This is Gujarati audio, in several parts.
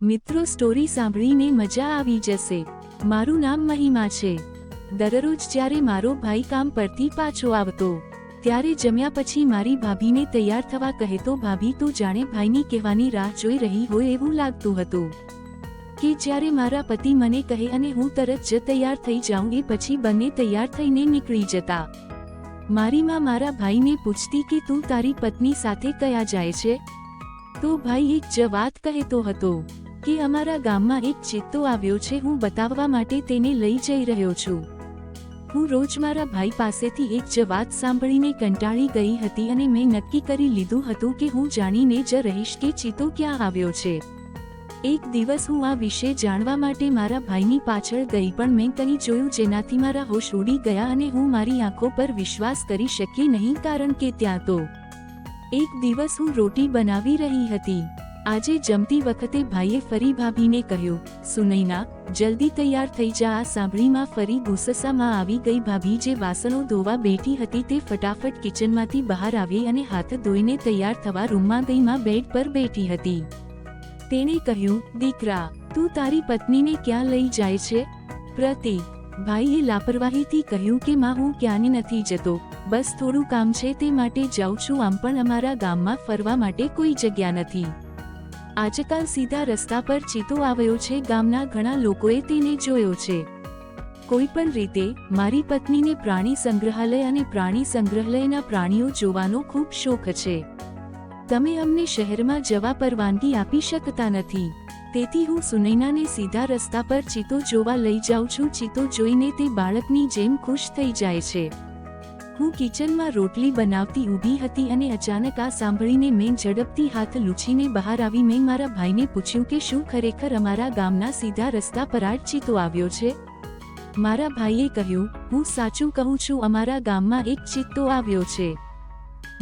મિત્રો, સ્ટોરી સાંભળીને મજા આવી જશે। મારું નામ મહિમા છે। દરરોજ જ્યારે મારો ભાઈ કામ પરથી પાછો આવતો ત્યારે જમ્યા પછી મારી ભાભીને તૈયાર થવા કહેતો। ભાભી તો જાણે ભાઈની કહેવાની રાહ જોઈ રહી હોય એવું લાગતું હતું કે જ્યારે મારા પતિ મને કહે અને હું તરત જ તૈયાર થઈ જાઉં એ પછી બંને તૈયાર થઈને નીકળી જતા। મારી માં મારા ભાઈને પૂછતી કે તું તારી પત્ની સાથે કયા જાય છે? તો ભાઈ એક જ વાત કહેતો હતો કે અમારા ગામમાં એક ચિત્તો આવ્યો છે, હું બતાવવા માટે તેને લઈ જઈ રહ્યો છું। હું રોજ મારા ભાઈ પાસેથી એક જ વાત સાંભળીને કંટાળી ગઈ હતી અને મેં નક્કી કરી લીધું હતું કે હું જાણીને જ રહીશ કે ચિત્તો ક્યાં આવ્યો છે। એક દિવસ હું આ વિશે જાણવા માટે મારા ભાઈની પાછળ ગઈ, પણ મેં કંઈ જોયું જેનાથી મારા હોશ ઉડી ગયા અને હું મારી આંખો પર વિશ્વાસ કરી શકી નહીં, કારણ કે ત્યાં તો એક દિવસ હું રોટી બનાવી રહી હતી। આજે જમતી વખતે ભાઈએ ફરી ભાભીને કહ્યું, સુનૈના, જલ્દી તૈયાર થઈ જા। આ સાંભળીમાં ફરી ગુસ્સામાં આવી ગઈ। ભાભી જે વાસણો ધોવા બેઠી હતી તે ફટાફટ કિચનમાંથી બહાર આવી અને હાથ ધોઈને તૈયાર થવા રૂમમાં ગઈ। માં બેડ પર બેઠી હતી। તેણે કહ્યું, દીકરા, તું તારી પત્નીને ક્યાં લઈ જાય છે? પ્રતિ ભાઈએ લાપરવાહીથી કહ્યું કે માં, હું ક્યાંય નથી જતો, બસ થોડું કામ છે તે માટે જાઉં છું। આમ પણ અમારા ગામમાં ફરવા માટે કોઈ જગ્યા નથી। આજકાલ સીધા રસ્તા પર ચિત્તો આવ્યો છે, ગામના ઘણા લોકોએ તેને જોયો છે। કોઈ પણ રીતે મારી પત્નીને પ્રાણી સંગ્રહાલય અને પ્રાણી સંગ્રહાલયના પ્રાણીઓ જોવાનો ખૂબ શોખ છે। તમે અમને શહેરમાં જવા પરવાનગી આપી શકતા નથી, તેથી હું સુનૈનાને સીધા રસ્તા પર ચિત્તો જોવા લઈ જાઉં છું। ચિત્તો જોઈને તે બાળકની જેમ ખુશ થઈ જાય છે। હું કિચનમાં રોટલી બનાવતી ઊભી હતી અને અચાનક આ સાંભળીને મેં ઝડપથી હાથ લૂછીને બહાર આવી। મેં મારા ભાઈને પૂછ્યું કે શું ખરેખર અમારા ગામના સીધા રસ્તા પર જ ચિત્તો આવ્યો છે? મારા ભાઈએ કહ્યું, હું સાચું કહું છું, અમારા ગામમાં એક ચિત્તો આવ્યો છે।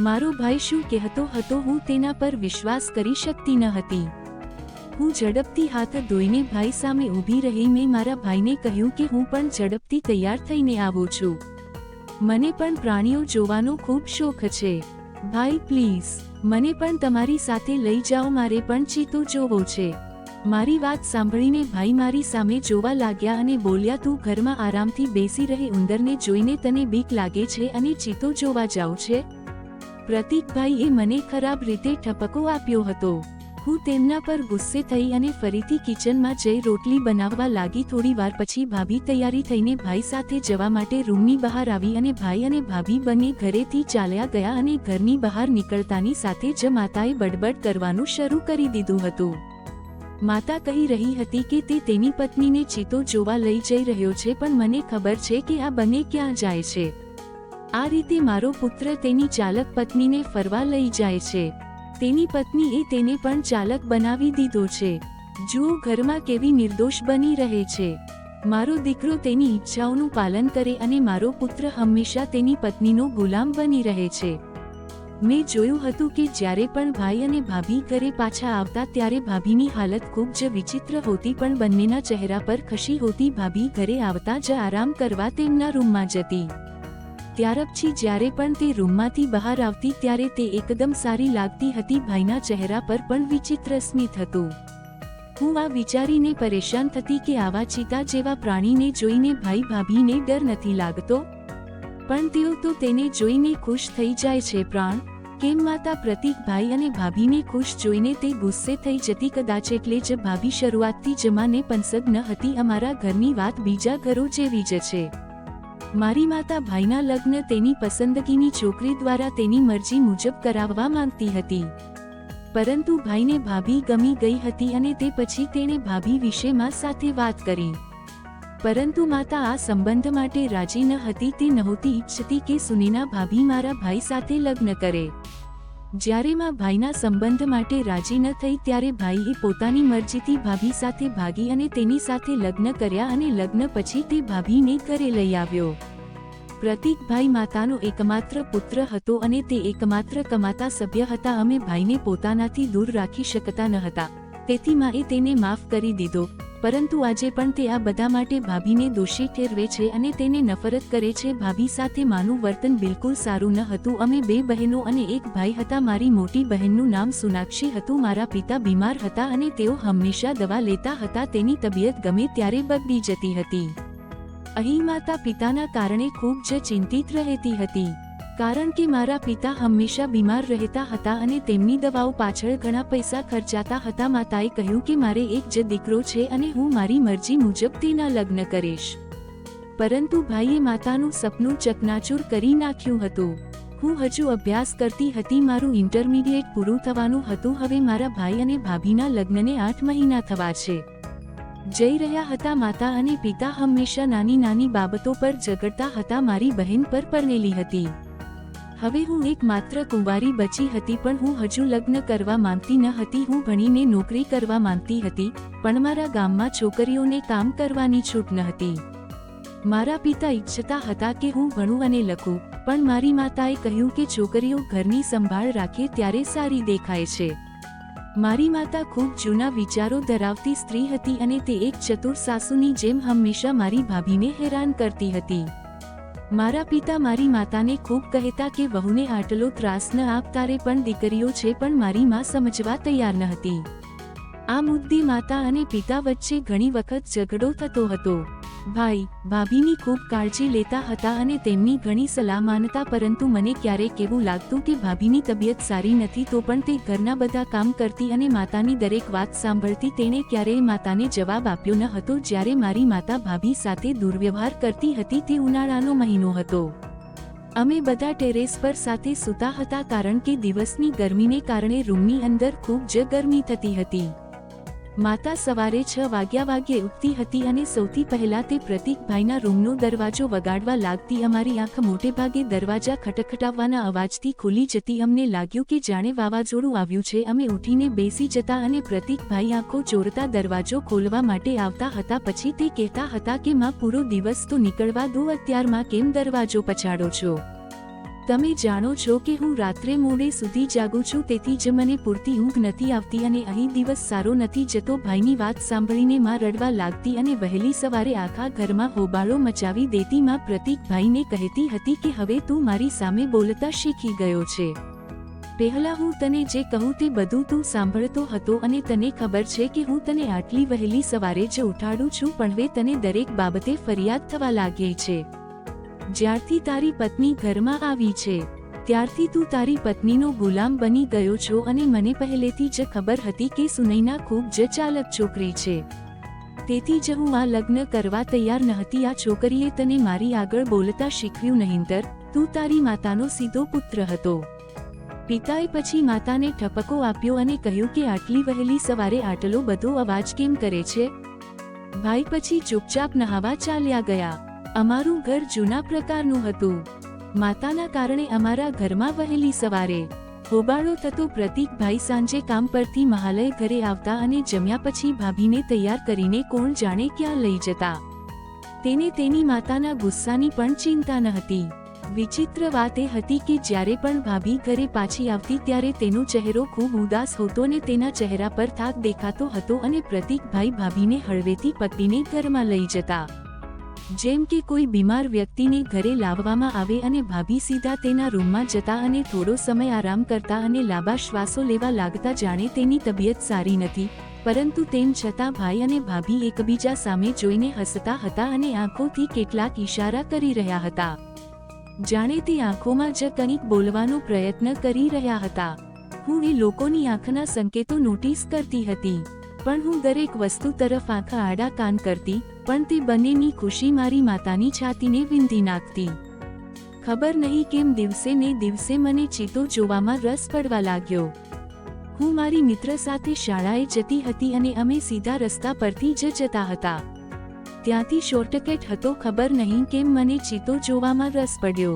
મારો ભાઈ શું કહેતો હતો હું તેના પર વિશ્વાસ કરી શકતી ન હતી। હું ઝડપથી હાથ ધોઈને ભાઈ સામે ઊભી રહી। મેં મારા ભાઈને કહ્યું કે હું પણ ઝડપથી તૈયાર થઈને આવું છું, મને પણ પ્રાણીઓ જોવાનો ખૂબ શોખ છે। ભાઈ પ્લીઝ મને પણ તમારી સાથે લઈ જાઓ, મારે પણ ચિત્તો જોવો છે। મારી વાત સાંભળીને ભાઈ મારી સામે જોવા લાગ્યા અને બોલ્યા, તું ઘરમાં આરામથી બેસી રહે, ઉંદરને જોઈને તને બીક લાગે છે અને ચિત્તો જોવા જાવ છે? પ્રતીકભાઈએ મને ખરાબ રીતે ઠપકો આપ્યો હતો। હું તેમના પર ગુસ્સે થઈ અને ફરીથી કિચનમાં જઈ રોટલી બનાવવા લાગી। થોડી વાર પછી ભાભી તૈયારી થઈને ભાઈ સાથે જવા માટે રૂમની બહાર આવી અને ભાઈ અને ભાભી બંને ઘરેથી ચાલ્યા ગયા અને ઘરની બહાર નીકળતાની સાથે જ માતાએ બડબડ કરવાનું શરૂ કરી દીધું હતું। માતા કહી રહી હતી કે તે તેની પત્નીને ચિત્તો જોવા લઈ જઈ રહ્યો છે, પણ મને ખબર છે કે આ બંને ક્યાં જાય છે। આ રીતે મારો પુત્ર તેની ચાલક પત્નીને ફરવા લઈ જાય છે। તેની પત્નીએ તેને પણ ચાલક બનાવી દીધો છે। જુઓ ઘરમાં કેવી નિર્દોષ બની રહે છે। મારો દીકરો તેની ઈચ્છાઓનું પાલન કરે અને મારો પુત્ર હંમેશા તેની પત્નીનો ગુલામ બની રહે છે। મેં જોયું હતું કે જ્યારે પણ ભાઈ અને ભાભી ઘરે પાછા આવતા ત્યારે ભાભીની હાલત ખૂબ જ વિચિત્ર હોતી, પણ બંનેના ચહેરા પર ખુશી હોતી। ભાભી ઘરે આવતા જ આરામ કરવા તેમના રૂમમાં જતી। ત્યાર પછી જ્યારે પણ તે રૂમમાંથી બહાર આવતી ત્યારે તે એકદમ સારી લાગતી હતી। ભાઈના ચહેરા પર પણ વિચિત્ર સ્મિત હતું। હું આ વિચારીને પરેશાન થતી કે આવા ચિત્તા જેવા પ્રાણીને જોઈને ભાઈ ભાભીને ડર નથી લાગતો, પણ તેઓ તો તેને જોઈને ખુશ થઈ જાય છે। પ્રાણ કેમ માતા? પ્રતીક ભાઈ અને ભાભીને ખુશ જોઈને તે ગુસ્સે થઈ જતી, કદાચ એટલે જ ભાભી શરૂઆતથી જ મને પસંદ ન હતી। અમારા ઘરની વાત બીજા ઘરો જેવી જ છે। મારી માતા ભાઈના લગ્ન તેની પસંદગીની છોકરી દ્વારા તેની મરજી મુજબ કરાવવા માંગતી હતી, પરંતુ ભાઈને ભાભી ગમી ગઈ હતી અને તે પછી તેણે ભાભી વિશે માં સાથે વાત કરી, પરંતુ માતા આ સંબંધ માટે રાજી ન હતી। તે નહોતી ઈચ્છતી કે સુનૈના ભાભી મારા ભાઈ સાથે લગ્ન કરે। જ્યારે માં ભાઈના સંબંધ માટે રાજી ન થઈ ત્યારે ભાઈએ પોતાની મરજીથી ભાભી સાથે ભાગી અને તેની સાથે લગ્ન કર્યા અને લગ્ન પછી તે ભાભીને ઘરે લઈ આવ્યો। પ્રતીકભાઈ માતાનો એકમાત્ર પુત્ર હતો અને તે એકમાત્ર કમાતા સભ્ય હતા। અમે ભાઈને પોતાનાથી દૂર રાખી શકતા ન હતા, તેથી માએ તેને માફ કરી દીધો। પરંતુ આજે પણ તે આ બધા માટે ભાભીને દોષી ઠેરવે છે અને તેને નફરત કરે છે. ભાભી સાથે માનું વર્તન બિલકુલ સારું ન હતું. અમે 2 બહેનો અને 1 ભાઈ હતા. મારી મોટી બહેનનું નામ સોનાક્ષી હતું. મારા પિતા બીમાર હતા અને તેઓ હંમેશા દવા લેતા હતા. તેની તબિયત ગમે ત્યારે બગડી જતી હતી. અહીં માતા પિતાના કારણે ખૂબ જ ચિંતિત રહેતી હતી, કારણ કે મારા પિતા હંમેશા બીમાર રહેતા હતા અને તેમની દવાઓ પાછળ ઘણા પૈસા ખર્ચાતા હતા. માતાએ કહ્યું કે મારે એક જ દીકરો છે અને હું મારી મરજી મુજબ તેના લગ્ન કરીશ. પરંતુ ભાઈએ માતાનું સપનું ચકનાચૂર કરી નાખ્યું હતું. હું હજુ અભ્યાસ કરતી હતી. મારું ઇન્ટરમીડિયેટ પૂરું થવાનું હતું. હવે મારા ભાઈ અને ભાભીના લગ્નને 8 મહિના થવા છે. જઈ રહ્યા હતા. માતા અને પિતા હંમેશા નાની નાની બાબતો પર ઝઘડતા હતા. મારી બહેન પર પરણેલી હતી. હવે હું એકમાત્ર કુંવારી બચી હતી, પણ હું હજુ લગ્ન કરવા માંગતી ન હતી. હું ભણીને નોકરી કરવા માંગતી હતી, પણ મારા ગામમાં છોકરીઓને કામ કરવાની છૂટ ન હતી. મારા પિતા ઈચ્છતા હતા કે હું ભણું અને લખું, પણ મારી માતાએ કહ્યું કે છોકરીઓ ઘરની સંભાળ રાખે ત્યારે સારી દેખાય છે. મારી માતા ખૂબ જૂના વિચારો ધરાવતી સ્ત્રી હતી અને તે એક ચતુર સાસુની જેમ હંમેશા મારી ભાભીને હેરાન કરતી હતી. મારા પિતા મારી માતાને ખૂબ કહેતા કે વહુને આટલો ત્રાસ ન આપ, તારે પણ દીકરીઓ છે. પણ મારી માં સમજવા તૈયાર ન હતી. આ મુદ્દે માતા અને પિતા વચ્ચે ઘણી વખત ઝઘડો થતો હતો. ભાઈ ભાભીની ખૂબ કાળજી લેતા હતા અને તેમની ઘણી સલાહ માનતા, પરંતુ મને ક્યારેક એવું લાગતું કે ભાભીની તબિયત સારી નથી તો પણ તે ઘરના બધા કામ કરતી અને માતાની દરેક વાત સાંભળતી. તેણે ક્યારેય માતાને જવાબ આપ્યો ન હતો. જ્યારે મારી માતા ભાભી સાથે દુર્વ્યવહાર કરતી હતી તે ઉનાળાનો મહિનો હતો. અમે બધા ટેરેસ પર સાથે સૂતા હતા, કારણ કે દિવસની ગરમીને કારણે રૂમની અંદર ખૂબ જ ગરમી થતી હતી. માતા સવારે 6 વાગ્યે ઉઠતી હતી અને સૌથી પહેલા તે પ્રતીકભાઈના રૂમનો દરવાજો વગાડવા લાગતી. અમારી આંખ મોટે ભાગે દરવાજા ખટખટાવવાના અવાજથી ખુલી જતી. અમને લાગ્યું કે જાણે વાવાઝોડું આવ્યું છે. અમે ઉઠીને બેસી જતા અને પ્રતીકભાઈ આંખો ચોરતા દરવાજો ખોલવા માટે આવતા હતા. પછી તે કહેતા હતા કે માં, પૂરો દિવસ તો નીકળવા દો, અત્યારમાં કેમ દરવાજો પછાડો છો? તમે જાણો છો કે હું રાત્રે મોડે સુધી જાગું છું, તેથી જ મને પૂરતી ઊંઘ નથી આવતી અને અહીં દિવસ સારો નથી જતો. ભાઈની વાત સાંભળીને માં રડવા લાગતી અને વહેલી સવારે આખા ઘરમાં હોબાળો મચાવી દેતી. માં પ્રતીકભાઈને કહેતી હતી કે હવે તું મારી સામે બોલતા શીખી ગયો છે. પહેલા હું તને જે કહું તે બધું તું સાંભળતો હતો અને તને ખબર છે કે હું તને આટલી વહેલી સવારે જ ઉઠાડું છું, પણ હવે તને દરેક બાબતે ફરિયાદ થવા લાગી છે. જ્યારથી તારી પત્ની ઘરમાં આવી છે ત્યારથી તું તારી પત્નીનો ગુલામ બની ગયો છો અને મને પહેલેથી જ ખબર હતી કે સુનૈના ખૂબ જ ચાલક છોકરી છે. તેથી જ હું આ લગ્ન કરવા તૈયાર નહોતી. આ છોકરીએ તને મારી આગળ બોલતા શીખવ્યું, નહીંતર તું તારી માતાનો સીધો પુત્ર હતો. પિતાએ પછી માતાને ઠપકો આપ્યો અને કહ્યું કે આટલી વહેલી સવારે આટલો બધો અવાજ કેમ કરે છે? ભાઈ પછી ચૂપચાપ નહાવા ચાલ્યા ગયા. અમારું ઘર જૂના પ્રકારનું હતું. માતાના કારણે અમારા ઘરમાં વહેલી સવારે હોબાળો થતો. પ્રતીકભાઈ સાંજે કામ પરથી મહાલય ઘરે આવતા અને જમ્યા પછી ભાભીને તૈયાર કરીને કોણ જાણે ક્યાં લઈ જતા. તેને તેની માતાના ગુસ્સાની પણ ચિંતા ન હતી. વિચિત્ર વાત એ હતી કે જ્યારે પણ ભાભી ઘરે પાછી આવતી ત્યારે તેનો ચહેરો ખૂબ ઉદાસ હોતો અને તેના ચહેરા પર થાક દેખાતો હતો અને પ્રતીકભાઈ ભાભીને હળવેથી પકડીને ઘરમાં લઈ જતા. જેમ કે કોઈ બીમાર વ્યક્તિને ઘરે લાવવામાં આવે અને ભાભી સીધા તેના રૂમમાં જતા અને થોડો સમય આરામ કરતા અને લાંબા શ્વાસો લેવા લાગતા, જાણે તેની તબિયત સારી નથી. પરંતુ તેમ છતાં ભાઈ અને ભાભી એકબીજા સામે જોઈને હસતા હતા અને આંખોથી કેટલાક ઈશારા કરી રહ્યા હતા, જાણે તે આંખોમાં જ કંઈક બોલવાનો પ્રયત્ન કરી રહ્યા હતા. હું એ લોકોની આંખના સંકેતો નોટિસ કરતી હતી, પણ હું દરેક વસ્તુ તરફ આંખા આડા કાન કરતી, પણ તે બંનેની ખુશી મારી માતાની છાતીને વીંધી નાખતી. ખબર નહીં કેમ દિવસે ને દિવસે મને ચિત્રો જોવામાં રસ પડવા લાગ્યો. હું મારી મિત્ર સાથે શાળાએ જતી હતી અને અમે સીધા રસ્તા પરથી જ જતા હતા. ત્યાંથી શોર્ટકટ હતો. ખબર નહીં કેમ મને ચિત્રો જોવામાં રસ પડ્યો.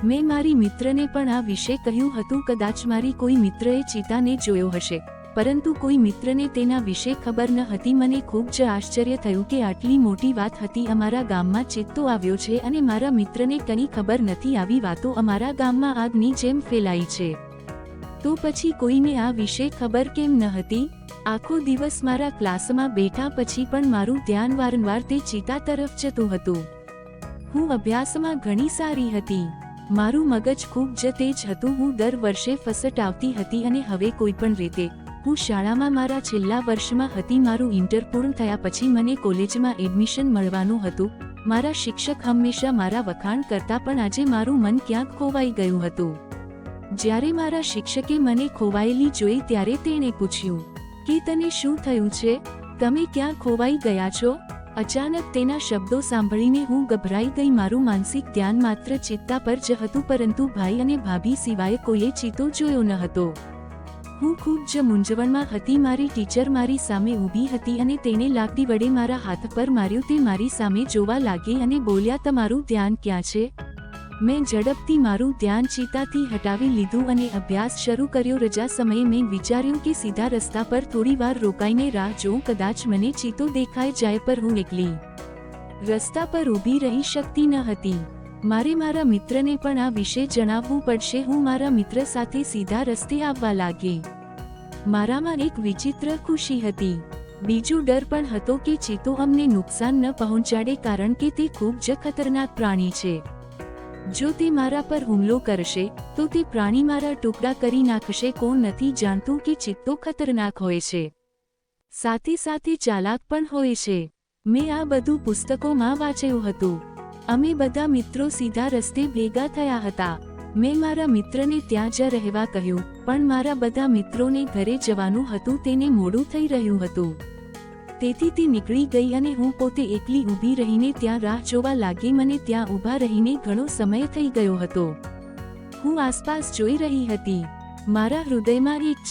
મેં મારી મિત્રને પણ આ વિશે કહ્યું હતું. કદાચ મારી કોઈ મિત્રએ ચિતાને જોયો હશે, પરંતુ કોઈ મિત્રને તેના વિશે ખબર ન હતી. મને ખૂબ જ આશ્ચર્ય થયું કે આટલી મોટી વાત હતી. અમારા ગામમાં ચિત્તો આવ્યો છે અને મારા મિત્રને કંઈ ખબર નથી. આવી વાતો અમારા ગામમાં આગની જેમ ફેલાઈ છે. તો પછી કોઈને આ વિશે ખબર કેમ ન હતી? આખો દિવસ મારા ક્લાસમાં બેઠા પછી પણ મારું ધ્યાન વારંવાર તે ચિતા તરફ જતું હતું. હું અભ્યાસમાં ઘણી સારી હતી. મારું મગજ ખૂબ જ તેજ હતું. હું દર વર્ષે ફર્સ્ટ આવતી હતી અને હવે કોઈપણ રીતે હું શાળામાં મારા છેલ્લા વર્ષમાં હતી. મારું ઇન્ટર પૂર્ણ થયા પછી મને કોલેજમાં એડમિશન મળવાનું હતું. મારા શિક્ષક હંમેશા મારા વખાણ કરતા પણ આજે મારું મન ક્યાંક ખોવાઈ ગયું હતું. જ્યારે મારા શિક્ષકે મને ખોવાયેલી જોઈ ત્યારે તેણે પૂછ્યું કે તને શું થયું છે? તમે ક્યાં ખોવાઈ ગયા છો? અચાનક તેના શબ્દો સાંભળીને હું ગભરાઈ ગઈ. મારું માનસિક ધ્યાન માત્ર ચિત્તા પર જ હતું, પરંતુ ભાઈ અને ભાભી સિવાય કોઈએ ચિત્તો જોયો ન હતો. હું ખૂબ જ મૂંઝવણમાં હતી. મારી ટીચર મારી સામે ઊભી હતી અને તેણે લાકડી વડે મારા હાથ પર માર્યું. તે મારી સામે જોવા લાગી અને બોલ્યા, તમારું ધ્યાન ક્યાં છે? મેં ઝડપથી મારું ધ્યાન ચિત્તાથી હટાવી લીધું અને અભ્યાસ શરૂ કર્યો. રજા સમયે મેં વિચાર્યું કે સીધા રસ્તા પર થોડી વાર રોકાઈને રાહ જોઉં. કદાચ મને ચિત્તો દેખાઈ જાય, પર હું એકલી રસ્તા પર ઊભી રહી શકતી ન હતી. મારે મારા મિત્રને પણ આ વિશે જણાવવું પડશે. હું મારા મિત્ર સાથે સીધા રસ્તે આવવા લાગી. મારામાં એક વિચિત્ર ખુશી હતી. બીજો ડર પણ હતો કે ચિત્તો અમને નુકસાન ન પહોંચાડે, કારણ કે તે ખૂબ જ ખતરનાક પ્રાણી છે. જો તે મારા પર હુમલો કરશે તો તે પ્રાણી મારા ટુકડા કરી નાખશે. કોણ નથી જાણતું કે ચિત્તો ખતરનાક હોય છે, સાથે સાથે ચાલાક પણ હોય છે. મેં આ બધું પુસ્તકોમાં વાંચ્યું હતું. અમે બધા મિત્રો સીધા રસ્તે ભેગા થયા હતા. મેં મારા મિત્રને ત્યાં જ રહેવા કહ્યું, પણ મારા બધા મિત્રોને ઘરે જવાનું હતું. તેને મોડું થઈ રહ્યું હતું, તેથી તે નીકળી ગઈ અને હું પોતે એકલી ઊભી રહીને ત્યાં રાહ જોવા લાગી. મને ત્યાં ઊભા રહીને ઘણો સમય થઈ ગયો હતો. હું આસપાસ જોઈ રહી હતી. મારા હૃદયમાં એક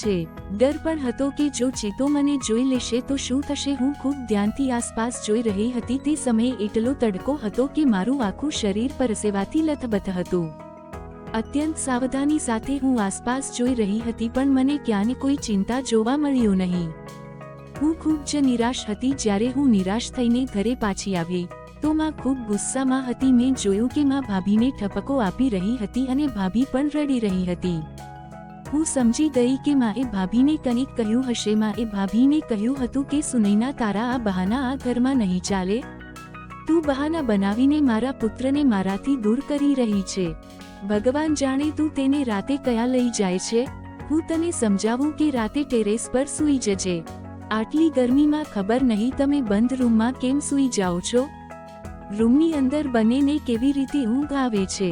ડર પણ હતો કે જો ચિત્તો મને જોઈ લેશે તો શું થશે. હું ખૂબ ધ્યાનથી આસપાસ જોઈ રહી હતી. તે સમયે એટલો તડકો હતો કે મારું આખું શરીર પરસેવાથી લથબથ હતું. અત્યંત સાવધાની સાથે હું આસપાસ જોઈ રહી હતી, પણ મને ક્યાંય કોઈ ચિંતા જોવા મળ્યું નહીં. હું ખૂબ જ નિરાશ હતી. જ્યારે હું નિરાશ થઈને ઘરે પાછી આવી તો માં ખૂબ ગુસ્સામાં હતી. મેં જોયું કે માં ભાભીને ઠપકો આપી રહી હતી અને ભાભી પણ રડી રહી હતી. હું સમજી ગઈ કે માએ ભાભીને કંઈક કહ્યું હશે. માએ ભાભીને કહ્યું હતું કે સુનૈના, તારા આ બહાના આ ઘરમાં નહીં ચાલે. તું બહાના બનાવીને મારા પુત્રને મારાથી દૂર કરી રહી છે. ભગવાન જાણે તું તેને રાતે કયા લઈ જાય છે. હું તને સમજાવું કે રાતે ટેરેસ પર સૂઈ જજે. આટલી ગરમીમાં ખબર નહીં તમે બંધ રૂમમાં કેમ સૂઈ જાઓ છો? રૂમની અંદર બંનેને કેવી રીતે ઊંઘ આવે છે?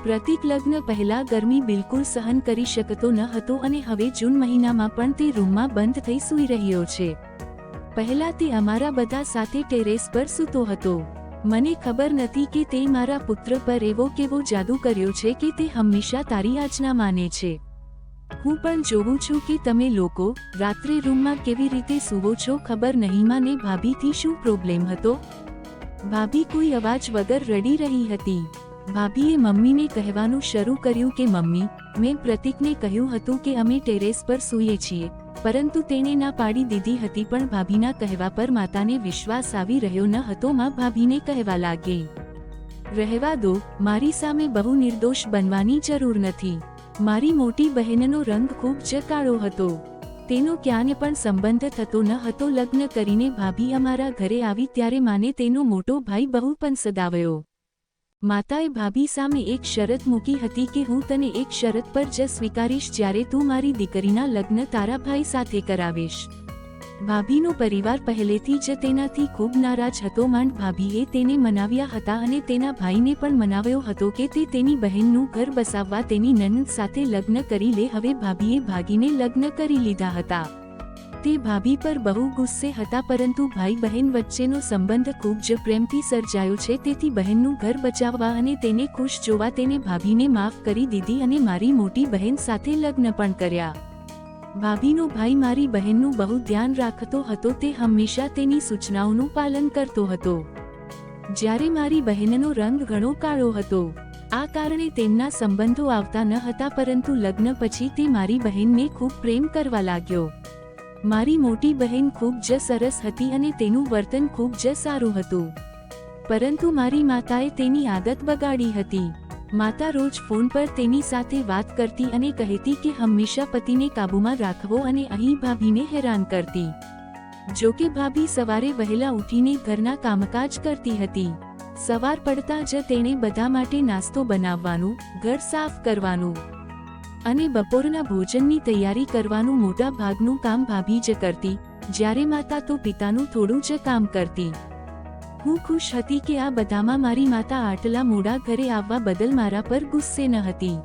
પ્રતિક લગ્ન પહેલા ગરમી બિલકુલ સહન કરી શકતો ન હતો અને હવે જૂન મહિનામાં પણ તે રૂમમાં બંધ થઈ સૂઈ રહ્યો છે. પહેલા તે અમારા બધા સાથે ટેરેસ પર સૂતો હતો. મને ખબર નથી કે તે મારા પુત્ર પર એવો કેવો જાદુ કર્યો છે કે તે હંમેશા તારી આજ્ઞા માને છે. હું પણ જોઉં છું કે તમે લોકો રાત્રે રૂમમાં કેવી રીતે સૂવો છો. ખબર નહીં માને ભાભીથી શું પ્રોબ્લેમ હતો. ભાભી કોઈ અવાજ વગર રડી રહી હતી. ભાભીએ મમ્મીને કહેવાનું શરૂ કર્યું કે મમ્મી, મેં પ્રતિકને કહ્યું હતું કે અમે ટેરેસ પર સૂઈએ છીએ, પરંતુ તેણે ના પાડી દીધી હતી. પણ ભાભીના કહેવા પર માતાને વિશ્વાસ આવી રહ્યો ન હતો. માં ભાભીને કહેવા લાગી, રહેવા દો, મારી સામે બહુ નિર્દોષ બનવાની જરૂર નથી. મારી મોટી બહેનનો રંગ ખૂબ જ કાળો હતો. તેનો ક્યાંય પણ સંબંધ થતો ન હતો. લગ્ન કરીને ભાભી અમારા ઘરે આવી ત્યારે માને તેનો મોટો ભાઈ બહુ પસંદ આવ્યો. માતાએ ભાભી સામે એક શરત મૂકી હતી કે હું તને એક શરત પર જ સ્વીકારીશ, જ્યારે તું મારી દીકરીના લગ્ન તારા ભાઈ સાથે કરાવીશ. ભાભીનો પરિવાર પહેલેથી જ તેનાથી ખૂબ નારાજ હતો. માંડ ભાભીએ તેને મનાવ્યા હતા અને તેના ભાઈને પણ મનાવ્યો હતો કે તે તેની બહેનનું ઘર બસાવવા તેની નણંદ સાથે લગ્ન કરી લે. હવે ભાભીએ ભાગીને લગ્ન કરી લીધા હતા. તે ભાભી પર બહુ ગુસ્સે હતા, પરંતુ ભાઈ બહેન વચ્ચેનો સંબંધ ખૂબ જ પ્રેમથી સર્જાયો છે. તેથી બહેનનું ઘર બચાવવા અને તેને ખુશ જોવા તેને ભાભીને માફ કરી દીધી અને મારી મોટી બહેન સાથે લગ્ન પણ કર્યા. ભાભીનો ભાઈ મારી બહેનનું બહુ ધ્યાન રાખતો હતો. તે હંમેશા તેની સૂચનાઓનું પાલન કરતો હતો. જ્યારે મારી બહેનનો રંગ ઘણો કાળો હતો. આ કારણે તેમના સંબંધો આવતા ન હતા, પરંતુ લગ્ન પછી તે મારી બહેનને ખૂબ પ્રેમ કરવા લાગ્યો. મારી મોટી બહેન ખૂબ જ સરસ હતી અને તેનું વર્તન ખૂબ જ સારું હતું, પરંતુ મારી માતાએ તેની આદત બગાડી હતી. માતા રોજ ફોન પર તેની સાથે વાત કરતી અને કહેતી કે હંમેશા પતિને કાબૂમાં રાખવો અને અહીં ભાભીને હેરાન કરતી. જોકે ભાભી સવારે વહેલા ઉઠીને ઘરના કામકાજ કરતી હતી. સવાર પડતા જ તેણે બધા માટે નાસ્તો બનાવવાનું, ઘર સાફ કરવાનું અને બપોરના ભોજનની તૈયારી કરવાનું મોટા ભાગનું કામ ભાભી જ કરતી, જ્યારે માતા તો પિતાનું થોડું જ કામ કરતી. હું ખુશ હતી કે આ બધામાં મારી માતા આટલા મોડા ઘરે આવવા બદલ મારા પર ગુસ્સે ન હતી.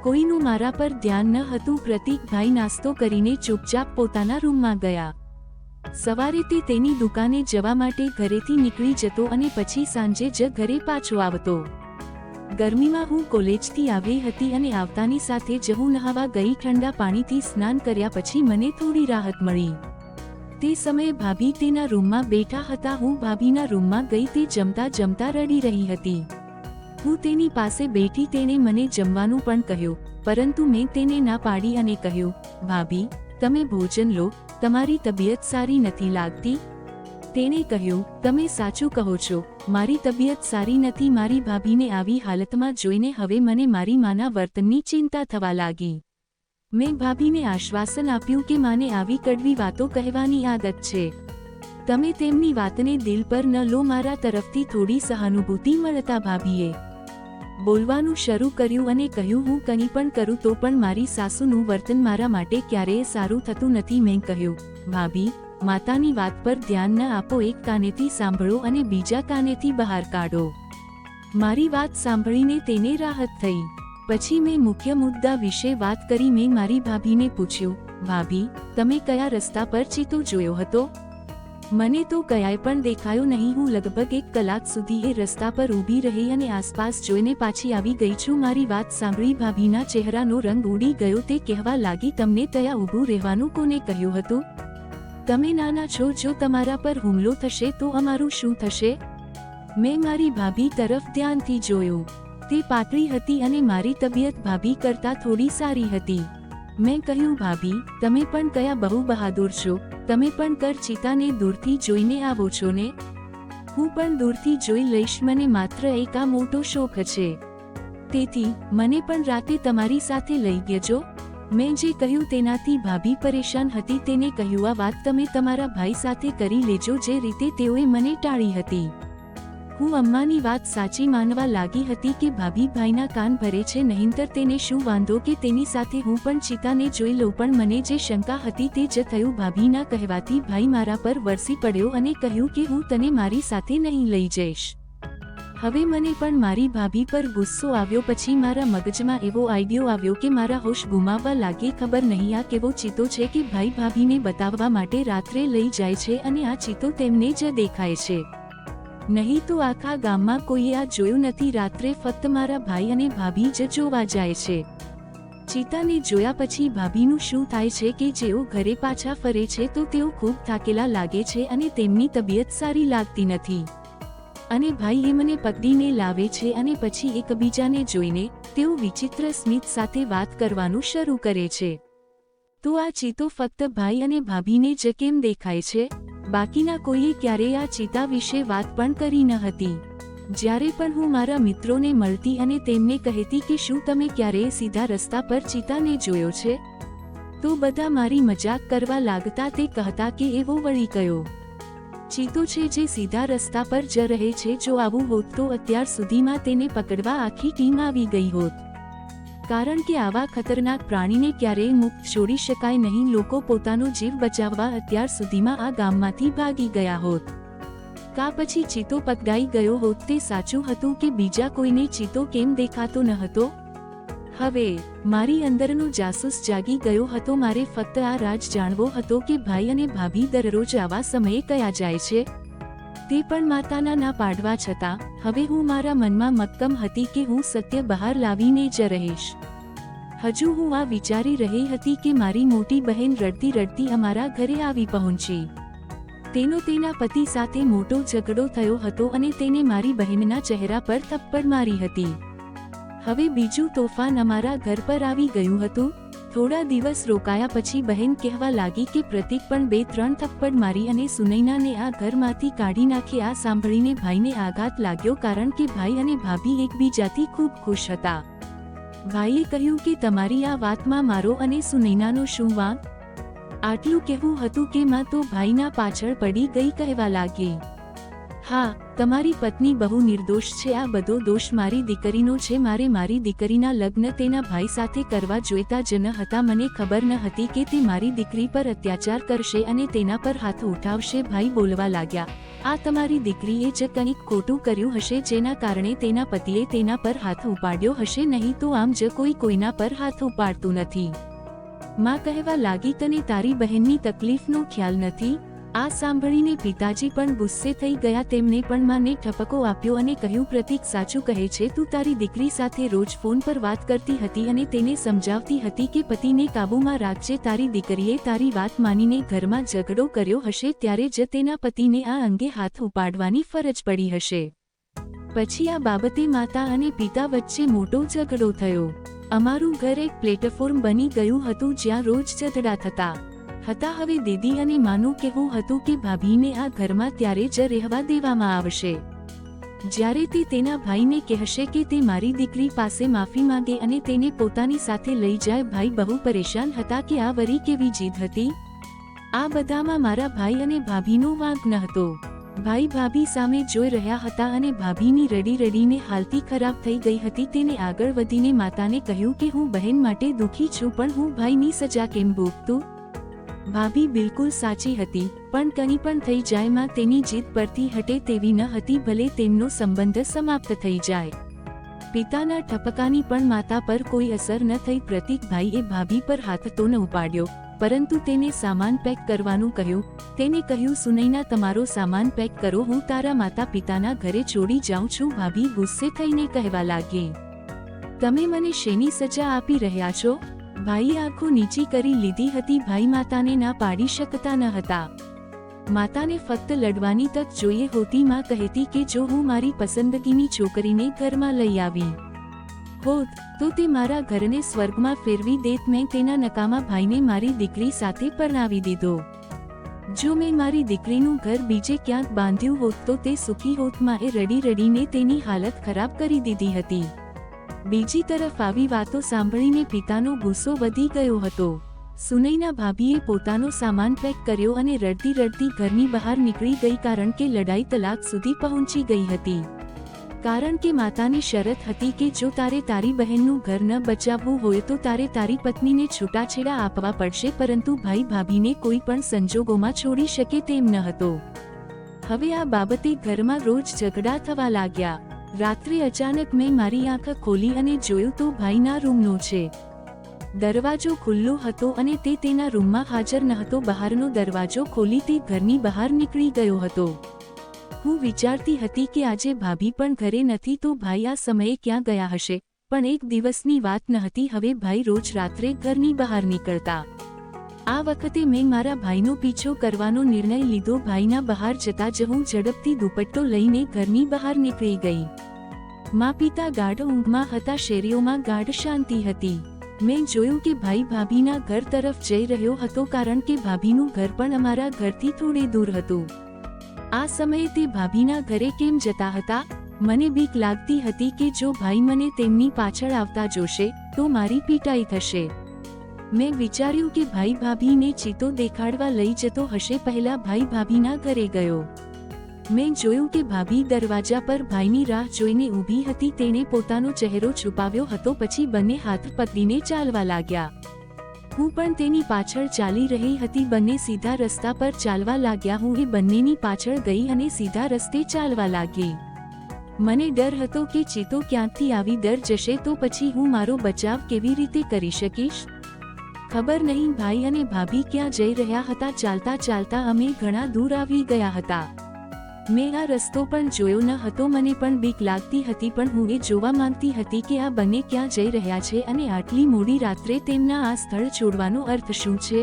કોઈનું મારા પર ધ્યાન ન હતું. પ્રતીકભાઈ નાસ્તો કરીને ચૂપચાપ પોતાના રૂમમાં ગયા. સવારે તે તેની દુકાને જવા માટે ઘરેથી નીકળી જતો અને પછી સાંજે જ ઘરે પાછો આવતો. ગરમીમાં હું કોલેજથી આવી હતી અને આવતાની સાથે જ હું નહાવા ગઈ. ઠંડા પાણીથી સ્નાન કર્યા પછી મને થોડી રાહત મળી. તે સમયે ભાભી તેના રૂમમાં બેઠા હતા. હું ભાભીના રૂમમાં ગઈ. તે જમતા જમતા રડી રહી હતી. હું તેની પાસે બેઠી. તેણે મને જમવાનું પણ કહ્યું, પરંતુ મેં તેને ના પાડી અને કહ્યું, ભાભી, તમે ભોજન લો, તમારી તબિયત સારી નથી લાગતી. તેણે કહ્યું, તમે સાચું કહો છો, મારી તબિયત સારી નથી. મારી ભાભીને આવી હાલતમાં જોઈને હવે મને મારી માના વર્તનની ચિંતા થવા લાગી. મેં ભાભીને આશ્વાસન આપ્યું કે માને આવી કડવી વાતો કહેવાની આદત છે. તમે તેમની વાતને દિલ પર ન લો. મારા તરફથી થોડી સહાનુભૂતિ મળતા ભાભીએ બોલવાનું શરૂ કર્યું અને કહ્યું, હું કંઈ પણ કરું તો પણ મારી સાસુનું વર્તન મારા માટે ક્યારેય સારું થતું નથી. મેં કહ્યું, ભાભી, માતાની વાત પર ધ્યાન ન આપો. એક કાનેથી સાંભળો અને બીજા કાનેથી બહાર કાઢો. મારી વાત સાંભળીને તેને રાહત થઈ. પછી મેં મુખ્ય મુદ્દા વિશે વાત કરી. મેં મારી ભાભીને પૂછ્યું, ભાભી, તમે કયા રસ્તા પર ચિત્તો જોયો હતો? મને તો ક્યાંય પણ દેખાયો નહીં. હું લગભગ 1 કલાક સુધી એ રસ્તા પર ઊભી રહી અને આસપાસ જોઈને પાછી આવી ગઈ છું. મારી વાત સાંભળી ભાભીના ચહેરાનો રંગ ઉડી ગયો. તે કહેવા લાગી, તમને ત્યાં ઊભું રહેવાનું કોને કહ્યું હતું? તમે નાના છો. જો તમારા પર હુમલો થશે તો અમારું શું થશે? મેં મારી ભાભી તરફ ધ્યાનથી જોયું. તે પાતળી હતી અને મારી તબિયત ભાભી કરતાં થોડી સારી હતી. મેં કહ્યું, ભાભી, તમે પણ કયા બહુ બહાદુર છો. તમે પણ કર ચિતાને દૂરથી જોઈને આવો છો ને? હું પણ દૂરથી જોઈ લઈશ. મને માત્ર એક આ મોટો શોખ છે. તેથી મને પણ રાતે તમારી સાથે લઈ ગયો. મેં જે કહ્યું તેનાથી ભાભી પરેશાન હતી. તેને કહ્યું, આ વાત તમે તમારા ભાઈ સાથે કરી લેજો જે રીતે તેઓએ મને ટાળી હતી. હું અમ્માની વાત સાચી માનવા લાગી હતી કે ભાભી ભાઈના કાન ભરે છે, નહીંતર તેને શું વાંધો કે તેની સાથે હું પણ ચિતાને જોઈ લઉં. પણ મને જે શંકા હતી તે જ થયું. ભાભીના કહેવાથી ભાઈ મારા પર વરસી પડ્યો અને કહ્યું કે હું તને મારી સાથે નહીં લઈ જઈશ. હવે મને પણ મારી ભાભી પર ગુસ્સો આવ્યો. પછી મારા મગજમાં એવો આઈડિયો આવ્યો કે મારા હોશ ગુમાવવા લાગે. ખબર નહીં આ કેવો ચિત્તો છે કે ભાઈ ભાભીને બતાવવા માટે રાત્રે લઈ જાય છે અને આ ચિત્તો તેમને જ દેખાય છે. નહીં તો આખા ગામમાં કોઈએ આ જોયું નથી. રાત્રે ફક્ત મારા ભાઈ અને ભાભી જ જોવા જાય છે. ચિતાને જોયા પછી ભાભીનું શું થાય છે કે જેઓ ઘરે પાછા ફરે છે તો તેઓ ખૂબ થાકેલા લાગે છે અને તેમની તબિયત સારી લાગતી નથી. અને ભાઈ એ મને પકડીને લાવે છે અને પછી એકબીજાને જોઈને તેઓ વિચિત્ર સ્મિત સાથે વાત કરવાનું શરૂ કરે છે. તો આ ચિત્તો ફક્ત ભાઈ અને ભાભીને જ કેમ દેખાય છે? બાકીના કોઈએ ક્યારેય આ ચિતા વિશે વાત પણ કરી ન હતી. જ્યારે પણ હું મારા મિત્રોને મળતી અને તેમને કહેતી કે શું તમે ક્યારેય સીધા રસ્તા પર ચિતાને જોયો છે, તો બધા મારી મજાક કરવા લાગતા. તે કહેતા કે એવો વળી કયો ચિત્તો છે જે સીધા રસ્તા પર જ રહે છે? જો આવું હોત તો અત્યાર સુધીમાં તેને પકડવા આખી ટીમ આવી ગઈ હોત. કારણ કે આવા ખતરનાક પ્રાણીને ક્યારેય મુક્ત છોડી શકાય નહીં. લોકો પોતાનો જીવ બચાવવા અત્યાર સુધીમાં આ ગામમાંથી ભાગી ગયા હોત. કા પછી ચિત્તો પકડાઈ ગયો હોત. તે સાચું હતું કે બીજા કોઈને ચિત્તો કેમ દેખાતો ન હતો? હવે મારી અંદરનો જાસૂસ જાગી ગયો હતો. મારે ફક્ત આ રાજ જાણવો હતો કે ભાઈ અને ભાભી દરરોજ આવા સમયે કયા જાય છે. તે પણ માતાના ના પાડવા છતાં હવે હું મારા મનમાં મક્કમ હતી કે હું સત્ય બહાર લાવીને જ રહીશ. હજુ હું આ વિચારી રહી હતી કે મારી મોટી બહેન રડતી રડતી અમારા ઘરે આવી પહોંચી. તેનો તેના પતિ સાથે મોટો ઝઘડો થયો હતો અને તેને મારી બહેનના ચહેરા પર થપ્પડ મારી હતી. હવે બીજું તોફાન અમારા ઘર પર આવી ગયું હતું. થોડા દિવસ રોકાયા પછી બહેન કહેવા લાગી કે પ્રતીક પણ 2-3 થપ્પડ મારી અને સુનૈનાને આ ઘરમાંથી કાઢી નાખે. આ સાંભળીને ભાઈને આઘાત લાગ્યો, કારણ કે ભાઈ અને ભાભી એકબીજાથી ખૂબ ખુશ હતા. ભાઈએ કહ્યું કે તમારી આ વાતમાં મારો અને સુનૈનાનો શું વાંક? આટલું કહેવું હતું કે માં તો ભાઈના પાછળ પડી ગઈ કહેવા લાગી. હા, તમારી પત્ની બહુ નિર્દોષ છે. આ બધો દોષ મારી દીકરીનો છે. મારે મારી દીકરીના લગ્ન તેના ભાઈ સાથે કરવા જોઈતા જ ન હતા. મને ખબર ન હતી કે તે મારી દીકરી પર અત્યાચાર કરશે અને તેના પર હાથ ઉઠાવશે. ભાઈ બોલવા લાગ્યા, આ તમારી દીકરીએ જ કંઈક ખોટું કર્યું હશે, જેના કારણે તેના પતિએ તેના પર હાથ ઉપાડ્યો હશે, નહીં તો આમ જ કોઈ કોઈના પર હાથ ઉપાડતું નથી. માં કહેવા લાગી, તને તારી બહેનની તકલીફનો ખ્યાલ નથી? આ સાંભળીને પિતાજી પણ ગુસ્સે થઈ ગયા. તેમને પણ માને ઠપકો આપ્યો અને કહ્યું, પ્રતીક સાચું કહે છે. તું તારી દીકરી સાથે રોજ ફોન પર વાત કરતી હતી અને તેને સમજાવતી હતી કે પતિને કાબૂમાં રાખજે. તારી દીકરીએ તારી વાત માનીને ઘરમાં ઝઘડો કર્યો હશે, ત્યારે જ તેના પતિને આ અંગે હાથ ઉપાડવાની ફરજ પડી હશે. પછી આ બાબતે માતા અને પિતા વચ્ચે મોટો ઝઘડો થયો. અમારું ઘર એક પ્લેટફોર્મ બની ગયું હતું જ્યાં રોજ ઝઘડા થતા હતા. હવે દીદી અને માનું કહેવું હતું કે ભાભીને આ ઘરમાં ત્યારે જ રહેવા દેવામાં આવશે જ્યારે તે તેના ભાઈને કહેશે કે તે મારી દીકરી પાસે માફી માંગે અને તેને પોતાની સાથે લઈ જાય. ભાઈ બહુ પરેશાન હતા કે આ વરી કેવી જીદ હતી. આ બધામાં મારા ભાઈ અને ભાભીનો વાંક ન હતો. ભાઈ ભાભી સામે જોઈ રહ્યા હતા અને ભાભીની રડી રડીને હાલતી ખરાબ થઈ ગઈ હતી. તેને આગળ વધીને માતાને કહ્યું કે હું બહેન માટે દુઃખી છું, પણ હું ભાઈની સજા કેમ ભોગતું? ભાભી બિલકુલ સાચી હતી, પણ કંઈ પણ થઈ જાય માં તેની જીદ પરથી હટે તેવી ન હતી. ભલે તેમનો સંબંધ સમાપ્ત થઈ જાય. પિતાના ઠપકાની પણ માતા પર કોઈ અસર ન થઈ. પ્રતીક ભાઈએ ભાભી પર હાથ તો ન ઉપાડ્યો, પરંતુ તેને સામાન પેક કરવાનું કહ્યું. તેને કહ્યું, સુનૈના તમારો સામાન પેક કરો, હું તારા માતા પિતાના ઘરે છોડી જાઉં છું. ભાભી ગુસ્સે થઈને કહેવા લાગી, તમે મને શેની સજા આપી રહ્યા છો? ભાઈએ આંખો નીચી કરી લીધી હતી. ભાઈ માતાને ના પાડી શકતા ન હતા. માતાને ફક્ત લડવાની તક જોઈએ હોતી. માં કહેતી કે જો હું મારી પસંદગીની છોકરીને ઘરમાં લઈ આવી હોત તો તે મારા ઘરને સ્વર્ગમાં ફેરવી દેત. મેં તેના નકામા ભાઈને મારી દીકરી સાથે પરણાવી દીધો. જો મેં મારી દીકરીનું ઘર બીજે ક્યાંક બાંધ્યું હોત તો તે સુખી હોત. માએ રડી રડીને તેની હાલત ખરાબ કરી દીધી હતી. બીજી તરફ આવી વાતો સાંભળીને પિતાનો ગુસ્સો વધી ગયો હતો. સુનૈના ભાભીએ પોતાનો સામાન પેક કર્યો અને રડતી રડતી ઘરની બહાર નીકળી ગઈ, કારણ કે લડાઈ તલાક સુધી પહોંચી ગઈ હતી. કારણ કે માતાની શરત હતી કે જો તારે તારી બહેનનું ઘર ન બચાવવું હોય તો તારે તારી પત્નીને છૂટાછેડા આપવા પડશે, પરંતુ ભાઈ ભાભીને કોઈ પણ સંજોગોમાં છોડી શકે તેમ ન હતો. હવે આ બાબતે ઘરમાં રોજ ઝઘડા થવા લાગ્યા. રાત્રે અચાનક મેં મારી આંખ ખોલી અને જોયું તો ભાઈના રૂમનો છે. દરવાજો ખુલ્લો હતો અને તે તેના રૂમમાં હાજર ન હતો. બહારનો દરવાજો ખોલી તે ઘરની બહાર નીકળી ગયો હતો. હું વિચારતી હતી કે આજે ભાભી પણ ઘરે નથી તો ભાઈ આ સમયે ક્યાં ગયા હશે, પણ એક દિવસની વાત ન હતી. હવે ભાઈ રોજ રાત્રે ઘરની બહાર નીકળતા. આ વખતે મેં મારા ભાઈનો પીછો કરવાનો નિર્ણય લીધો. ભાઈના બહાર જતા જ હું ઝડપથી દુપટ્ટો લઈને ઘરની બહાર નીકળી ગઈ. મા પિતા ગાઢ ઊંઘમાં હતા. શેરીઓમાં ગાઢ શાંતિ હતી. મેં જોયું કે ભાઈ ભાભીના ઘર તરફ જઈ રહ્યો હતો, કારણ કે ભાભીનું ઘર પણ અમારા ઘરથી થોડે દૂર હતું. આ સમયે તે ભાભીના ઘરે કેમ જતા હતા? મને બીક લાગતી હતી કે જો ભાઈ મને તેમની પાછળ આવતા જોશે તો મારી પીટાઈ થશે. મેં વિચાર્યું કે ભાઈ ભાભીને ચીતો દેખાડવા લઈ જતો હશે. પહેલા ભાઈ ભાભીના ઘરે ગયો. મેં જોયું કે ભાભી દરવાજા પર ભાઈની રાહ જોઈને ઊભી હતી. તેણે પોતાનો ચહેરો છુપાવ્યો હતો. પછી બંને હાથ પકડીને ચાલવા લાગ્યા. હું પણ તેની પાછળ ચાલી રહી હતી. બંને સીધા રસ્તા પર ચાલવા લાગ્યા. હું એ બંનેની પાછળ ગઈ અને સીધા રસ્તે ચાલવા લાગી. મને ડર હતો કે ચીતો ક્યાંકથી આવી ડર જશે તો પછી હું મારો બચાવ કેવી રીતે કરી શકીશ? ખબર નહીં ભાઈ અને ભાભી ક્યાં જઈ રહ્યા હતા. ચાલતા ચાલતા અમે ઘણા દૂર આવી ગયા હતા. મેં આ રસ્તો પણ જોયો ન હતો. મને પણ બીક લાગતી હતી, પણ હું એ જોવા માંગતી હતી કે આ બંને ક્યાં જઈ રહ્યા છે અને આટલી મોડી રાત્રે તેમના આ સ્થળ છોડવાનો અર્થ શું છે.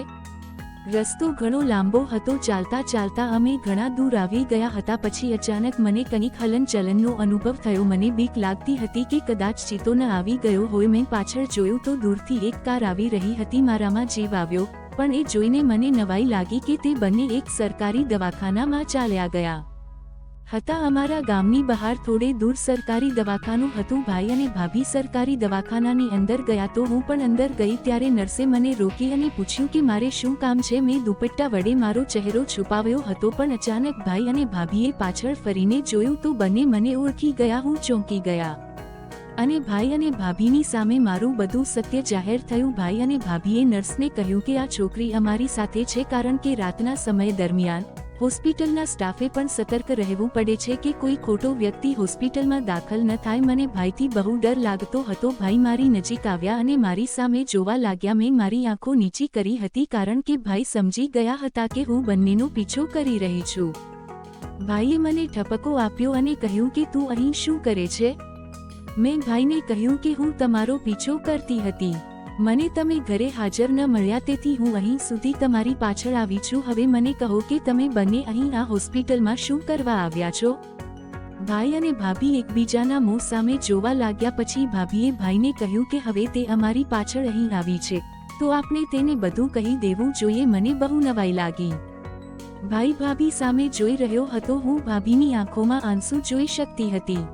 રસ્તો ઘણો લાંબો હતો, ચાલતા ચાલતા અમે ઘણા દૂર આવી ગયા હતા. પછી અચાનક મને કંઈક હલનચલનનો અનુભવ થયો. મને બીક લાગતી હતી કે કદાચ ચિત્તો ન આવી ગયો હોય. મેં પાછળ જોયું તો દૂરથી એક કાર આવી રહી હતી. મારામાં જીવ આવ્યો, પણ એ જોઈને મને નવાઈ લાગી કે તે બંને એક સરકારી દવાખાનામાં ચાલ્યા ગયા હતા. અમારા ગામની બહાર થોડે દૂર સરકારી દવાખાનું હતું. ભાઈ અને ભાભી સરકારી દવાખાનાની અંદર ગયા તો હું પણ અંદર ગઈ. ત્યારે નર્સે મને રોકી અને પૂછ્યું કે મારે શું કામ છે. મેં દુપટ્ટા વડે મારો ચહેરો છુપાવ્યો હતો, પણ અચાનક ભાઈ અને ભાભીએ પાછળ ફરીને જોયું તો બંને મને ઓળખી ગયા. હું ચોંકી ગયા અને ભાઈ અને ભાભીની સામે મારું બધું સત્ય જાહેર થયું. ભાઈ અને ભાભીએ નર્સને કહ્યું કે આ છોકરી અમારી સાથે છે, કારણ કે રાતના સમય દરમિયાન હોસ્પિટલના સ્ટાફે પણ સતર્ક રહેવું પડે છે કે કોઈ ખોટો વ્યક્તિ હોસ્પિટલમાં દાખલ ન થાય. મને ભાઈથી બહુ ડર લાગતો હતો. ભાઈ મારી નજીક આવ્યા અને મારી સામે જોવા લાગ્યા. મેં મારી આંખો નીચી કરી હતી, કારણ કે ભાઈ સમજી ગયા હતા કે હું બંનેનો પીછો કરી રહી છું. ભાઈએ મને ઠપકો આપ્યો અને કહ્યું કે તું અહીં શું કરે છે. મેં ભાઈને કહ્યું કે હું તમારો પીછો કરતી હતી. મને તમે ઘરે હાજર ન મળ્યા, તેથી હું અહીં સુધી તમારી પાછળ આવી છું. હવે મને કહો કે તમે બંને અહીં આ હોસ્પિટલમાં શું કરવા આવ્યા છો. ભાઈ અને ભાભી એકબીજાના મોં સામે જોવા લાગ્યા. પછી ભાભીએ ભાઈને કહ્યું કે હવે તે અમારી પાછળ અહીં આવી છે તો આપણે તેને બધું કહી દેવું જોઈએ. મને બહુ નવાઈ લાગી. ભાઈ ભાભી સામે જોઈ રહ્યો હતો. હું ભાભીની આંખોમાં આંસુ જોઈ શકતી હતી.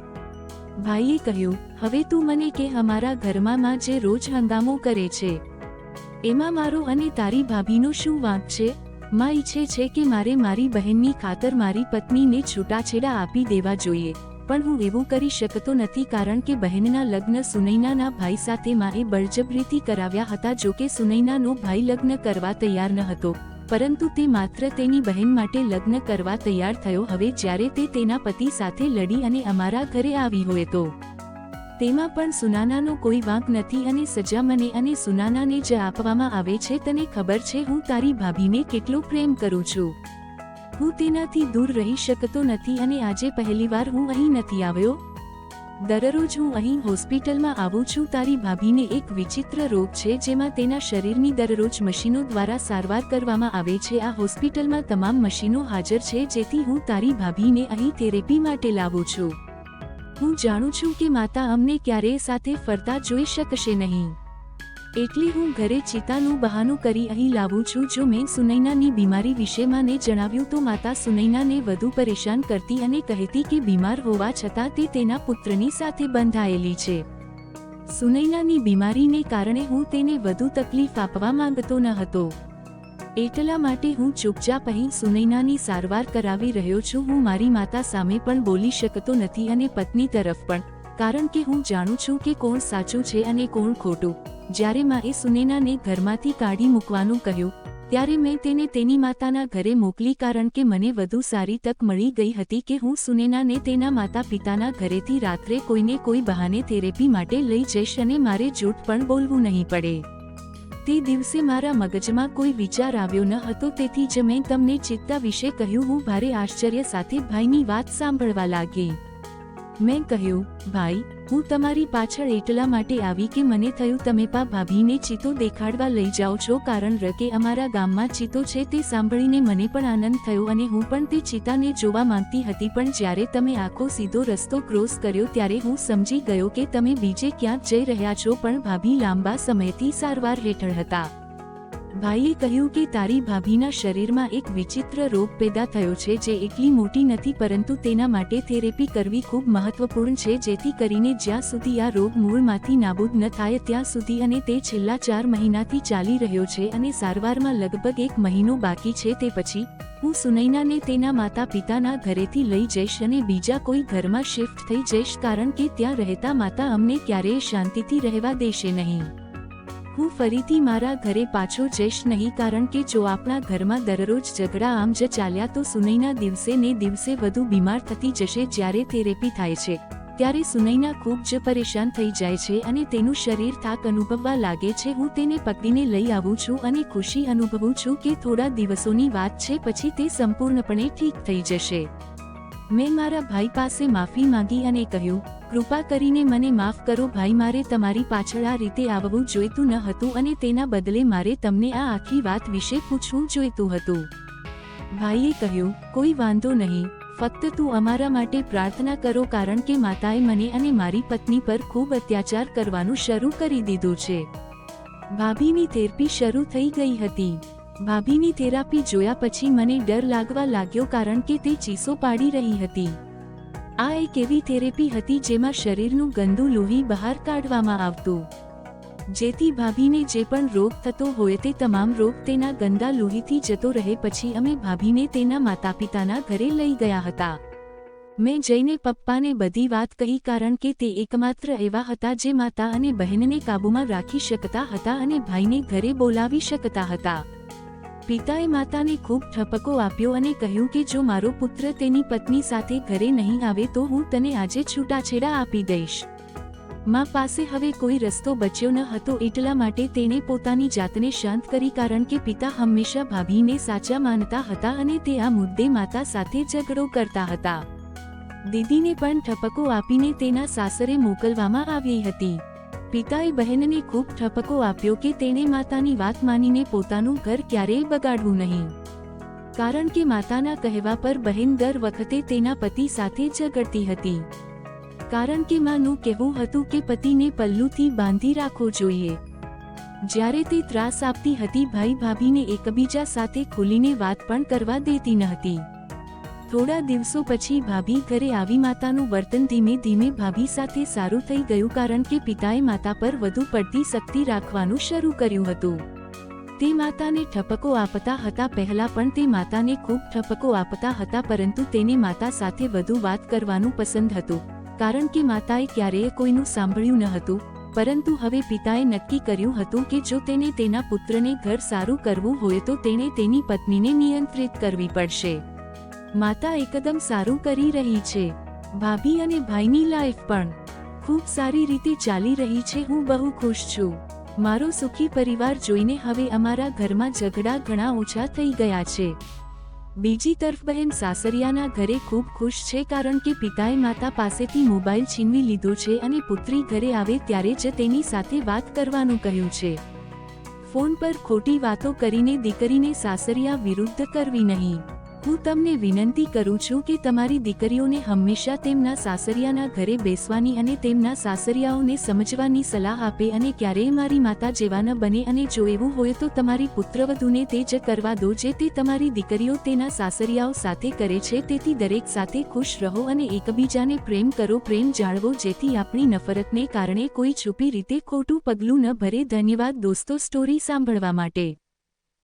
ભાઈએ કહ્યું, હવે તું મને કે અમારા ઘરમાં માં જે રોજ હંગામો કરે છે એમાં મારો અને તારી ભાભીનો શું વાંક છે. માં ઈચ્છે છે કે મારે મારી બહેનની ખાતર મારી પત્નીને છૂટાછેડા આપી દેવા જોઈએ, પણ હું એવું કરી શકતો નથી, કારણ કે બહેનના લગ્ન સુનૈનાના ભાઈ સાથે માએ બળજબરીથી કરાવ્યા હતા. જોકે સુનૈનાનો ભાઈ લગ્ન કરવા તૈયાર ન હતો, પરંતુ તે માત્ર તેની બહેન માટે લગ્ન કરવા તૈયાર થયો. હવે જ્યારે તે તેના પતિ સાથે લડી અને અમારા ઘરે આવી હોય તો તેમાં પણ સુનાનાનો કોઈ વાંક નથી અને સજા મને અને સુનાનાને જ આપવામાં આવે છે. તને ખબર છે હું તારી ભાભીને કેટલો પ્રેમ કરું છું. હું તેનાથી દૂર રહી શકતો નથી અને આજે પહેલીવાર હું અહીં નથી આવ્યો. દરરોજ હું અહીં હોસ્પિટલમાં આવું છું. તારી ભાભીને એક વિચિત્ર રોગ છે જેમાં તેના શરીરની દરરોજ મશીનો દ્વારા સારવાર કરવામાં આવે છે. આ હોસ્પિટલમાં તમામ મશીનો હાજર છે, જેથી હું તારી ભાભીને અહીં થેરેપી માટે લાવું છું. હું જાણું છું કે માતા અમને ક્યારેય સાથે ફરતા જોઈ શકશે નહીં, એટલે હું ઘરે ચિતાનું બહાનું કરી અહીં લાવું છું. જો મેં સુનૈનાની બીમારી વિશે માને જણાવ્યું તો માતા સુનૈનાને વધુ પરેશાન કરતી અને કહેતી કે બીમાર હોવા છતાં તે તેના પુત્રની સાથે બંધાયેલી છે. સુનૈનાની બીમારીને કારણે હું તેને વધુ તકલીફ આપવા માંગતો ન હતો, એટલા માટે હું ચૂપચાપ અહીં સુનૈનાની સારવાર કરાવી રહ્યો છું. હું મારી માતા સામે પણ બોલી શકતો નથી અને પત્ની તરફ પણ, કારણ કે હું જાણું છું કે કોણ સાચું છે અને કોણ ખોટું. જ્યારે માએ સુનૈનાને ઘરમાંથી કાઢી મૂકવાનું કહ્યું ત્યારે મેં તેને તેની માતાના ઘરે મોકલી, કારણ કે મને વધુ સારી તક મળી ગઈ હતી કે હું સુનૈનાને તેના માતા પિતાના ઘરેથી રાત્રે કોઈને કોઈ બહાને થેરેપી માટે લઈ જઈશ અને મારે જૂઠ પણ બોલવું નહીં પડે. તે દિવસે મારા મગજમાં કોઈ વિચાર આવ્યો ન હતો, તેથી જ મેં તમને ચિત્તા વિશે કહ્યું. હું ભારે આશ્ચર્ય સાથે ભાઈની વાત સાંભળવા લાગી. મેં કહ્યું, ભાઈ, હું તમારી પાછળ એટલા માટે આવી કે મને થયું તમે ભાભીને ચિત્તો દેખાડવા લઈ જાઓ છો, કારણ કે અમારા ગામમાં ચિત્તો છે. તે સાંભળીને મને પણ આનંદ થયો અને હું પણ તે ચિત્તાને જોવા માંગતી હતી. પણ જ્યારે તમે આખો સીધો રસ્તો ક્રોસ કર્યો ત્યારે હું સમજી ગયો કે તમે બીજે ક્યાંક જઈ રહ્યા છો. પણ ભાભી લાંબા સમયથી સારવાર હેઠળ હતા. ભાઈએ કહ્યું કે તારી ભાભીના શરીરમાં એક વિચિત્ર રોગ પેદા થયો છે, જે એટલી મોટી નથી, પરંતુ તેના માટે થેરેપી કરવી ખૂબ મહત્વપૂર્ણ છે, જેથી કરીને જ્યાં સુધી આ રોગ મૂળમાંથી નાબૂદ ન થાય ત્યાં સુધી, અને તે છેલ્લા 4 મહિનાથી ચાલી રહ્યો છે અને સારવારમાં લગભગ 1 મહિનો બાકી છે. તે પછી હું સુનૈનાને તેના માતા પિતાના ઘરેથી લઈ જઈશ અને બીજા કોઈ ઘરમાં શિફ્ટ થઈ જઈશ, કારણ કે ત્યાં રહેતા માતા અમને ક્યારેય શાંતિથી રહેવા દેશે નહીં. હું ફરીથી મારા ઘરે પાછો જઈશ નહીં, કારણ કે જો આપણા ઘરમાં દરરોજ ઝઘડા આમ જ ચાલ્યા તો સુનૈના દિવસે ને દિવસે વધુ બીમાર થતી જશે. જ્યારે થેરેપી થાય છે ત્યારે સુનૈના ખૂબ જ પરેશાન થઈ જાય છે અને તેનું શરીર થાક અનુભવવા લાગે છે. હું તેને પકડીને લઈ આવું છું અને ખુશી અનુભવું છું કે થોડા દિવસોની વાત છે, પછી તે સંપૂર્ણપણે ઠીક થઈ જશે. મેં મારા ભાઈ પાસે માફી માંગી અને કહ્યું, કૃપા કરીને મને માફ કરો ભાઈ, મારે તમારી પાછળ આ રીતે આવવું જોઈતું ન હતું અને તેના બદલે મારે તમને આ આખી વાત વિશે પૂછવું જોઈતું હતું. ભાઈએ કહ્યું, કોઈ વાંધો નહીં, ફક્ત તું અમારા માટે પ્રાર્થના કરો કારણ કે માતાએ મને અને મારી પત્ની પર ખૂબ અત્યાચાર કરવાનું શરૂ કરી દીધું છે. ભાભીની થેરપી શરૂ થઈ ગઈ હતી. ભાભીની થેરાપી જોયા પછી મને ડર લાગવા લાગ્યો કારણ કે તે ચીસો પાડી રહી હતી. આ એક એવી થેરેપી હતી જેમાં શરીરનું ગંદુ લોહી બહાર કાઢવામાં આવતું, જેથી ભાભીને જે પણ રોગ થતો હોય તે તમામ રોગ તેના ગંદા લોહીથી જતો રહે. પછી અમે ભાભીને તેના માતાપિતાના ઘરે લઈ ગયા હતા. મેં જઈને પપ્પાને બધી વાત કહી કારણ કે તે એકમાત્ર એવા હતા જે માતા અને બહેનને કાબૂમાં રાખી શકતા હતા અને ભાઈને ઘરે બોલાવી શકતા હતા. પિતાએ માતાને ખૂબ ઠપકો આપ્યો અને કહ્યું કે જો મારો પુત્ર તેની પત્ની સાથે ઘરે નહીં આવે તો હું તને આજે છૂટાછેડા આપી દઈશ. મા પાસે હવે કોઈ રસ્તો બચ્યો ન હતો, એટલા માટે તેણે પોતાની જાતને શાંત કરી કારણ કે પિતા હંમેશા ભાભીને સાચા માનતા હતા અને તે આ મુદ્દે માતા સાથે ઝઘડો કરતા હતા. દીદીને પણ ઠપકો આપીને તેના સાસરે મોકલવામાં આવી હતી. પિતાએ બહેનને ખૂબ ઠપકો આપ્યો કે તેણે માતાની વાત માનીને પોતાનું ઘર ક્યારેય બગાડવું નહીં, કારણ કે માતાના કહેવા પર બહેન દર વખતે તેના પતિ સાથે ઝઘડતી હતી. કારણ કે માનું કહેવું હતું કે પતિને પલ્લુથી બાંધી રાખવો જોઈએ. જ્યારે તે ત્રાસ આપતી હતી, ભાઈ ભાભીને એકબીજા સાથે ખુલીને વાત પણ કરવા દેતી ન હતી. થોડા દિવસો પછી ભાભી ઘરે આવી. માતાનું વર્તન ધીમે ધીમે ભાભી સાથે સારું થઈ ગયું કારણ કે પિતાએ માતા પર વધુ પડતી સખ્તી રાખવાનું શરૂ કર્યું હતું. તે માતાને ઠપકો આપતા હતા. પહેલા પણ તે માતાને ખૂબ ઠપકો આપતા હતા, પરંતુ તેને માતા સાથે વધુ વાત કરવાનું પસંદ હતું કારણ કે માતાએ ક્યારેય કોઈનું સાંભળ્યું ન હતું. પરંતુ હવે પિતાએ નક્કી કર્યું હતું કે જો તેને તેના પુત્રને ઘર સારું કરવું હોય તો તેણે તેની પત્નીને નિયંત્રિત કરવી પડશે. માતા એકદમ સારું કરી રહી છે. ભાભી અને ભાઈની લાઈફ પણ ખૂબ સારી રીતે ચાલી રહી છે. હું બહુ ખુશ છું. મારો સુખી પરિવાર જોઈને હવે અમારા ઘરમાં ઝઘડા ઘણા ઓછા થઈ ગયા છે. બીજી તરફ બહેન સાસરિયાના ઘરે ખૂબ ખુશ છે કારણ કે પિતાએ માતા પાસેથી મોબાઈલ છીનવી લીધો છે અને પુત્રી ઘરે આવે ત્યારે જ તેની સાથે વાત કરવાનું કહ્યું છે. ફોન પર ખોટી વાતો કરીને દીકરીને સાસરિયા વિરુદ્ધ કરવી નહીં. હું તમને વિનંતી કરું છું કે તમારી દીકરીઓને હંમેશા તેમના સાસરિયાના ઘરે બેસવાની અને તેમના સાસરિયાઓને સમજવાની સલાહ આપે અને ક્યારેય મારી માતા જેવા ન બને. અને જો એવું હોય તો તમારી પુત્રવધૂને તે જ કરવા દો જે તે તમારી દીકરીઓ તેના સાસરિયાઓ સાથે કરે છે. તેથી દરેક સાથે ખુશ રહો અને એકબીજાને પ્રેમ કરો, પ્રેમ જાળવો, જેથી આપણી નફરતને કારણે કોઈ છુપી રીતે ખોટું પગલું ન ભરે. ધન્યવાદ દોસ્તો સ્ટોરી સાંભળવા માટે.